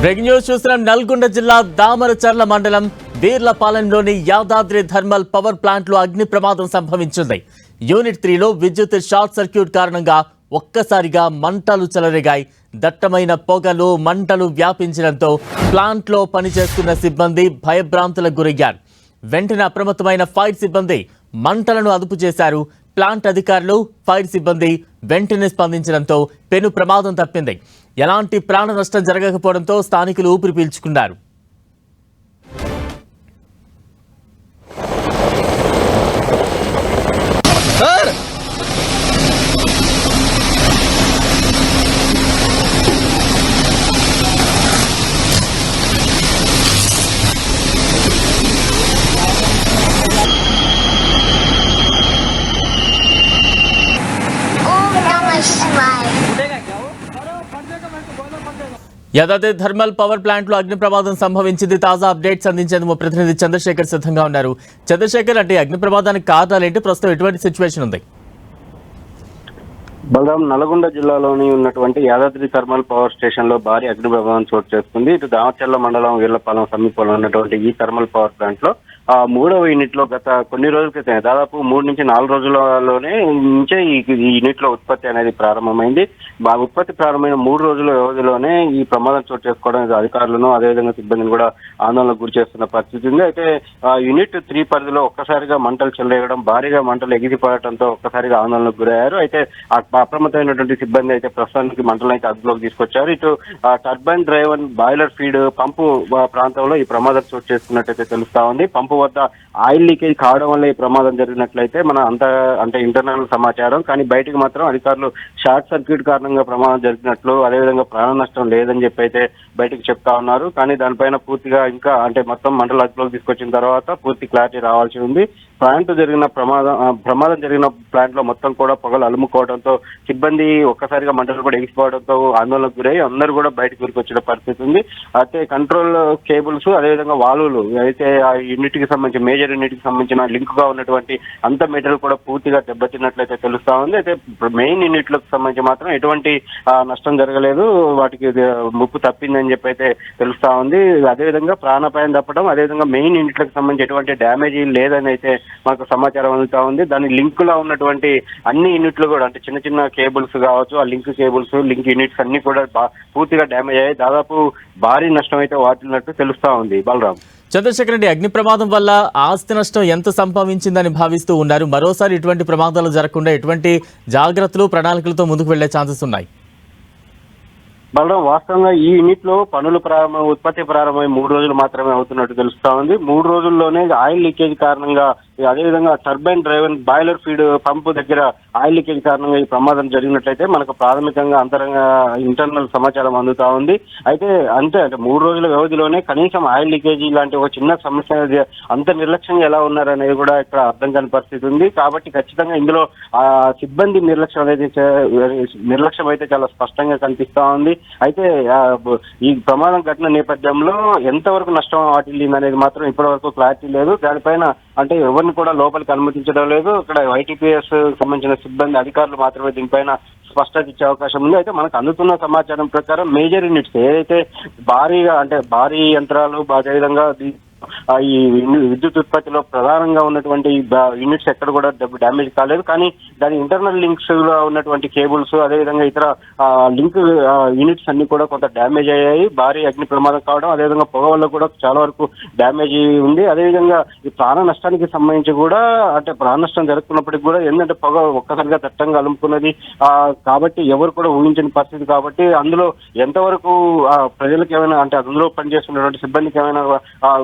Breaking news చూస్తున్నాం. నల్గొండ జిల్లా దామరచర్ల మండలం వీర్లపాలెంలోని యాదాద్రి థర్మల్ పవర్ ప్లాంట్ లో అగ్ని ప్రమాదం సంభవించింది. యూనిట్ 3లో విద్యుత్ షార్ట్ సర్క్యూట్ కారణంగా ఒక్కసారిగా మంటలు చెలరేగాయి. దట్టమైన పొగలు మంటలు వ్యాపించడంతో ప్లాంట్ లో పనిచేస్తున్న సిబ్బంది భయభ్రాంతులకు గురయ్యారు. వెంటనే అప్రమత్తమైన ఫైర్ సిబ్బంది మంటలను అదుపు చేశారు. ప్లాంట్ అధికారులు ఫైర్ సిబ్బంది వెంటనే స్పందించడంతో పెను ప్రమాదం తప్పింది. ఎలాంటి ప్రాణ నష్టం జరగకపోవడంతో స్థానికులు ఊపిరి పీల్చుకున్నారు. యాదాద్రి థర్మల్ పవర్ ప్లాంట్ లో అగ్ని ప్రమాదం సంభవించింది. తాజా అప్డేట్స్ అందించేందుకు ప్రతినిధి చంద్రశేఖర్ సిద్ధంగా ఉన్నారు. చంద్రశేఖర్, అంటే అగ్ని ప్రమాదానికి కారణాలు ఏంటి? ప్రస్తుతం ఎటువంటి సిచ్యువేషన్ ఉంది? బలరాం, నల్గొండ జిల్లాలోని ఉన్నటువంటి యాదాద్రి థర్మల్ పవర్ స్టేషన్ లో భారీ అగ్ని ప్రమాదం చోటు చేసుకుంది. ఇటు దామచర్ల మండలం వీర్లపాలెం సమీపంలో ఉన్నటువంటి ఈ థర్మల్ పవర్ ప్లాంట్ లో 3వ యూనిట్ లో గత కొన్ని రోజుల క్రితం దాదాపు 3 నుంచి 4 రోజులలోనే నుంచే ఈ యూనిట్ లో ఉత్పత్తి అనేది ప్రారంభమైంది. ఉత్పత్తి ప్రారంభమైన 3 రోజుల వ్యవధిలోనే ఈ ప్రమాదం చోటు చేసుకోవడం అధికారులను అదేవిధంగా సిబ్బందిని కూడా ఆందోళనకు గురి చేస్తున్న పరిస్థితి ఉంది. అయితే యూనిట్ 3 పరిధిలో ఒక్కసారిగా మంటలు చెలరేగడం, భారీగా మంటలు ఎగిరిపడటంతో ఒక్కసారిగా ఆందోళనకు గురయ్యారు. అయితే అప్రమత్తమైనటువంటి సిబ్బంది అయితే ప్రస్తుతానికి మంటలను అయితే అదుపులోకి తీసుకొచ్చారు. ఇటు టర్బైన్ డ్రైవర్ బాయిలర్ ఫీడ్ పంపు ప్రాంతంలో ఈ ప్రమాదం చోటు చేసుకున్నట్టయితే తెలుస్తా ఉంది. పంపు వద్ద ఆయిల్ లీకేజ్ కావడం వల్ల ఈ ప్రమాదం జరిగినట్లయితే అంటే ఇంటర్నల్ సమాచారం. కానీ బయటకు మాత్రం అధికారులు షార్ట్ సర్క్యూట్ కారణంగా ప్రమాదం జరిగినట్లు, అదేవిధంగా ప్రాణ నష్టం లేదని చెప్పి అయితే బయటకు చెప్తా ఉన్నారు. కానీ దానిపైన పూర్తిగా ఇంకా మొత్తం మంటలు అదుపులోకి తీసుకొచ్చిన తర్వాత పూర్తి క్లారిటీ రావాల్సి ఉంది. ప్రమాదం జరిగిన ప్లాంట్ లో మొత్తం కూడా పొగలు అలుముకోవడంతో సిబ్బంది ఒక్కసారిగా మంటలు కూడా ఎగిసిపోవడంతో ఆందోళనకు గురై అందరూ కూడా బయటకు గురికొచ్చిన పరిస్థితి ఉంది. అయితే కంట్రోల్ కేబుల్స్ అదేవిధంగా వాల్వులు అయితే ఆ యూనిట్ కి సంబంధించి మేజర్ యూనిట్ కి సంబంధించిన లింక్ గా ఉన్నటువంటి అంత మెటీరియల్ కూడా పూర్తిగా దెబ్బతిన్నట్లయితే తెలుస్తా ఉంది. అయితే మెయిన్ యూనిట్ లకు సంబంధించి మాత్రం ఎటువంటి నష్టం జరగలేదు, వాటికి ముప్పు తప్పిందని చెప్పి అయితే తెలుస్తా ఉంది. అదేవిధంగా ప్రాణాపాయం తప్పడం, అదేవిధంగా మెయిన్ యూనిట్లకు సంబంధించి ఎటువంటి డ్యామేజ్ లేదని అయితే మనకు సమాచారం అందుతా ఉంది. దాని లింక్ లో ఉన్నటువంటి అన్ని యూనిట్లు కూడా అంటే చిన్న చిన్న కేబుల్స్ కావచ్చు, ఆ లింక్ కేబుల్స్ లింక్ యూనిట్స్ అన్ని కూడా పూర్తిగా డ్యామేజ్ అయ్యాయి. దాదాపు భారీ నష్టం అయితే వాటిల్లినట్టు తెలుస్తా ఉంది. బలరాం, చంద్రశేఖర్ రెడ్డి, అగ్ని ప్రమాదం వల్ల ఆస్తి నష్టం ఎంత సంభవించిందని భావిస్తూ ఉన్నారు? మరోసారి ఇటువంటి ప్రమాదాలు జరగకుండా ఎటువంటి జాగ్రత్తలు ప్రణాళికలతో ముందుకు వెళ్లే ఛాన్సెస్ ఉన్నాయి? బలరాం, వాస్తవంగా ఈ యూనిట్ లో పనులు ఉత్పత్తి ప్రారంభమై 3 రోజులు మాత్రమే అవుతున్నట్టు తెలుస్తా ఉంది. 3 రోజుల్లోనే ఆయిల్ లీకేజ్ కారణంగా, అదేవిధంగా టర్బైన్ డ్రైవర్ బాయిలర్ ఫీడ్ పంపు దగ్గర ఆయిల్ లీకేజ్ కారణంగా ఈ ప్రమాదం జరిగినట్లయితే మనకు ప్రాథమికంగా ఇంటర్నల్ సమాచారం అందుతా ఉంది. అయితే అంటే 3 రోజుల వ్యవధిలోనే కనీసం ఆయిల్ లీకేజీ లాంటి ఒక చిన్న సమస్య అంత నిర్లక్ష్యంగా ఎలా ఉన్నారనేది కూడా ఇక్కడ అర్థం కాని పరిస్థితి ఉంది. కాబట్టి ఖచ్చితంగా ఇందులో సిబ్బంది నిర్లక్ష్యం అయితే చాలా స్పష్టంగా కనిపిస్తా ఉంది. అయితే ఈ ప్రమాదం ఘటన నేపథ్యంలో ఎంతవరకు నష్టం వాటిల్లింది అనేది మాత్రం ఇప్పటి వరకు క్లారిటీ లేదు. దానిపైన అంటే ఎవరిని కూడా లోపలికి అనుమతించడం లేదు. ఇక్కడ వైటీపీఎస్ సంబంధించిన సిబ్బంది అధికారులు మాత్రమే దీనిపైన స్పష్టత ఇచ్చే అవకాశం ఉంది. అయితే మనకు అందుతున్న సమాచారం ప్రకారం మేజర్ యూనిట్స్ ఏదైతే భారీ యంత్రాలు, అదేవిధంగా ఈ విద్యుత్ ఉత్పత్తిలో ప్రధానంగా ఉన్నటువంటి యూనిట్స్ ఎక్కడ కూడా డ్యామేజ్ కాలేదు. కానీ దాని ఇంటర్నల్ లింక్స్ లో ఉన్నటువంటి కేబుల్స్, అదేవిధంగా ఇతర లింక్ యూనిట్స్ అన్ని కూడా కొంత డ్యామేజ్ అయ్యాయి. భారీ అగ్ని ప్రమాదం కావడం, అదేవిధంగా పొగ వల్ల కూడా చాలా వరకు డ్యామేజ్ ఉంది. అదేవిధంగా ఈ ప్రాణ నష్టానికి సంబంధించి కూడా ప్రాణ నష్టం జరుగుతున్నప్పటికీ కూడా ఏంటంటే పొగ ఒక్కసారిగా దట్టంగా అలుముకున్నది కాబట్టి ఎవరు కూడా ఊహించని పరిస్థితి. కాబట్టి అందులో ఎంతవరకు ప్రజలకు ఏమైనా అందులో పనిచేస్తున్నటువంటి సిబ్బందికి ఏమైనా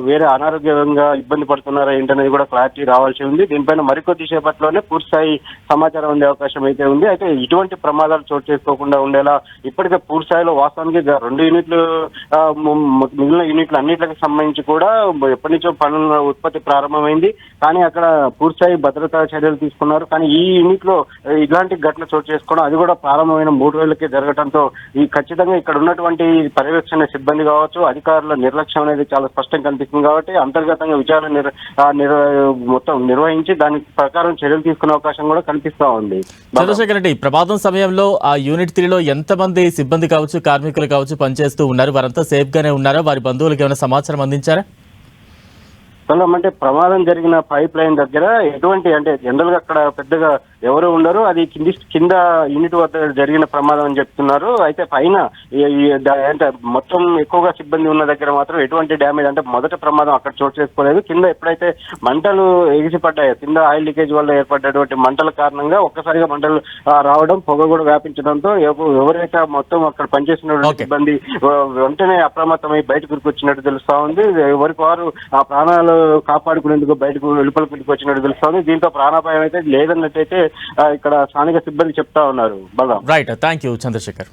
వేరే అనారోగ్యంగా ఇబ్బంది పడుతున్నారా ఏంటనేది కూడా క్లారిటీ రావాల్సి ఉంది. దీనిపైన మరికొద్ది సేపట్లోనే పూర్తిస్థాయి సమాచారం ఉండే అవకాశం అయితే ఉంది. అయితే ఇటువంటి ప్రమాదాలు చోటు చేసుకోకుండా ఉండేలా ఇప్పటికే పూర్తిస్థాయిలో వాస్తవానికి 2 యూనిట్లు మిగిలిన యూనిట్లు అన్నింటికి సంబంధించి కూడా ఎప్పటి నుంచో పనుల ఉత్పత్తి ప్రారంభమైంది. కానీ అక్కడ పూర్తిస్థాయి భద్రతా చర్యలు తీసుకున్నారు. కానీ ఈ యూనిట్ లో ఇలాంటి ఘటన చోటు చేసుకోవడం, అది కూడా ప్రారంభమైన 3 రోజులకే జరగడంతో ఖచ్చితంగా ఇక్కడ ఉన్నటువంటి పర్యవేక్షణ సిబ్బంది కావచ్చు, అధికారుల నిర్లక్ష్యం అనేది చాలా స్పష్టంగా కనిపిస్తుంది. కాబట్టి అంతర్గతంగా విచారణ మొత్తం నిర్వహించి దాని ప్రకారం చర్యలు తీసుకునే అవకాశం కూడా కనిపిస్తా ఉంది. చంద్రశేఖర్ రెడ్డి, ప్రమాదం సమయంలో ఆ యూనిట్ 3లో ఎంతమంది సిబ్బంది కావచ్చు, కార్మికులు కావచ్చు పనిచేస్తూ ఉన్నారు? వారంతా సేఫ్ గానే ఉన్నారా? వారి బంధువులకు ఏమైనా సమాచారం అందించారా? అంటే ప్రమాదం జరిగిన పైప్ లైన్ దగ్గర ఎటువంటి అంటే జనరల్ గా అక్కడ పెద్దగా ఎవరు ఉండరు, అది కింద యూనిట్ వద్ద జరిగిన ప్రమాదం అని చెప్తున్నారు. అయితే పైన అంటే మొత్తం ఎక్కువగా సిబ్బంది ఉన్న దగ్గర మాత్రం ఎటువంటి డ్యామేజ్ అంటే మొదట ప్రమాదం అక్కడ చోటు చేసుకోలేదు. కింద ఎప్పుడైతే మంటలు ఎగిసిపడ్డాయో, కింద ఆయిల్ లీకేజ్ వల్ల ఏర్పడ్డటువంటి మంటల కారణంగా ఒక్కసారిగా మంటలు రావడం, పొగ కూడా వ్యాపించడంతో ఎవరైతే మొత్తం అక్కడ పనిచేసిన సిబ్బంది వెంటనే అప్రమత్తమై బయటకు వచ్చినట్టు తెలుస్తా ఉంది. ఎవరికి వారు ఆ ప్రాణాలు కాపాడుకునేందుకు బయటకు వెలుపలికి వచ్చినట్టు తెలుస్తుంది. దీంతో ప్రాణాపాయం అయితే లేదన్నట్టయితే ఇక్కడ స్థానిక సిబ్బంది చెప్తా ఉన్నారు. Balaram. Right, thank you Chandrasekhar.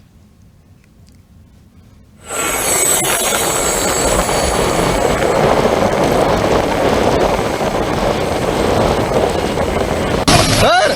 Sir